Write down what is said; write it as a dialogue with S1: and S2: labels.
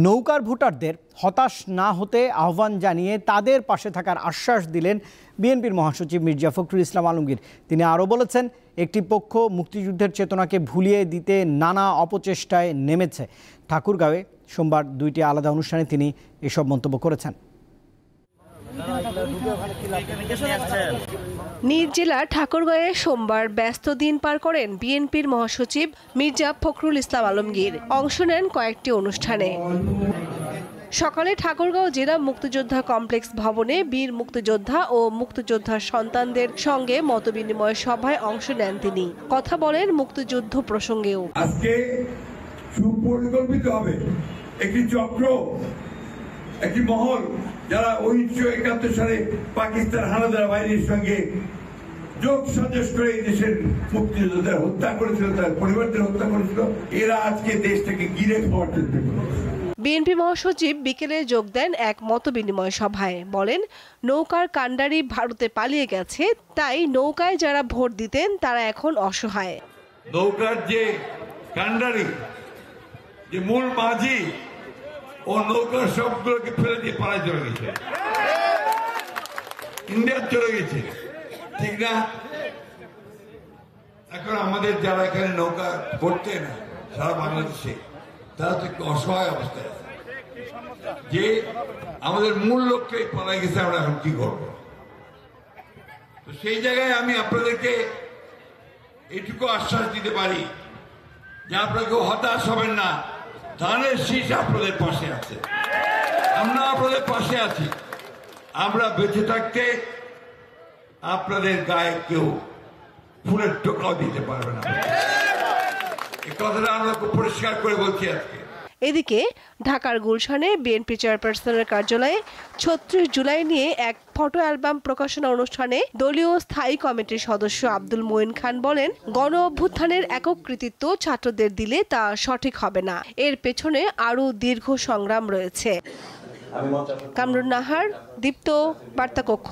S1: নৌকার ভোটারদের হতাশ না হতে আহ্বান জানিয়ে তাদের পাশে থাকার আশ্বাস দিলেন বিএনপির মহাসচিব মির্জা ফখরুল ইসলাম আলমগীর। তিনি আরও বলেছেন, একটি পক্ষ মুক্তিযুদ্ধের চেতনাকে ভুলিয়ে দিতে নানা অপচেষ্টায় নেমেছে। ঠাকুরগাঁওয়ে সোমবার দুইটি আলাদা অনুষ্ঠানে তিনি এসব মন্তব্য করেছেন।
S2: নিজ জেলার ঠাকুরগাঁয়ে সোমবার ব্যস্ত দিন পার করেন বিএনপির মহাসচিব মির্জা ফখরুল ইসলাম আলমগীর। অংশ নেন কয়েকটি অনুষ্ঠানে। সকালে ঠাকুরগাঁও জেলা মুক্তিযোদ্ধা কমপ্লেক্স ভবনে বীর মুক্তিযোদ্ধা ও মুক্তিযোদ্ধার সন্তানদের সঙ্গে মতবিনিময় সভায় অংশ নেন তিনি। কথা বলেন মুক্তিযুদ্ধ প্রসঙ্গেও।
S3: আজকে সুপরিকল্পিত হবে একটি চক্র, একটি মহল, যারা 1971 সালে পাকিস্তান হানাদার বাহিনীর সঙ্গে যোগ সাজস করে এই দেশের মুক্তিযোদ্ধাদের হত্যা করেছিল, তার পরিবারদের হত্যা করেছিল, এরা আজকে দেশটাকে ঘিরে খাওয়ার চেষ্টা করছে।
S2: বিএনপি মহাসচিব বিকেলে যোগ দেন এক মতবিনিময় সভায়। বলেন, নৌকার কাণ্ডারি ভারতে পালিয়ে গেছে, তাই নৌকায় যারা ভোট দিতেন তারা এখন অসহায়।
S3: নৌকার যে কাণ্ডারি, যে মূল মাঝি, ও নৌকার সবগুলোকে ফেলে দিয়ে পালায় চলে গেছে, ইন্ডিয়া চলে গেছে, ঠিক না? এখন আমাদের যারা এখানে নৌকা করতে না সারা বাংলাদেশে, তারা তো একটু অসহায় অবস্থায় আছে, যে আমাদের মূল লক্ষ্যে পালাই গেছে, আমরা এখন কি করবো? তো সেই জায়গায় আমি আপনাদেরকে এটুকু আশ্বাস দিতে পারি যে আপনারা কেউ হতাশ হবেন না। ধানের শীষ আপনাদের পাশে আছে, আমরা আপনাদের পাশে আছি। আমরা বেঁচে থাকতে আপনাদের গায়ে কেউ ফুলের টোকাও দিতে পারবে না। এই কথাটা আমরা খুব পরিষ্কার করে বলছি আজকে।
S2: এদিকে ঢাকার গুলশানে বিএনপি চেয়ারপারসনের কার্যালয়ে 36 জুলাই নিয়ে এক ফটো অ্যালবাম প্রকাশনা অনুষ্ঠানে দলীয় স্থায়ী কমিটির সদস্য আব্দুল মঈন খান বলেন, গণ অভ্যুত্থানের একক কৃতিত্ব ছাত্রদের দিলে তা সঠিক হবে না, এর পেছনে আরও দীর্ঘ সংগ্রাম রয়েছে। কামরুন নাহার, দীপ্ত, বার্তা কক্ষ।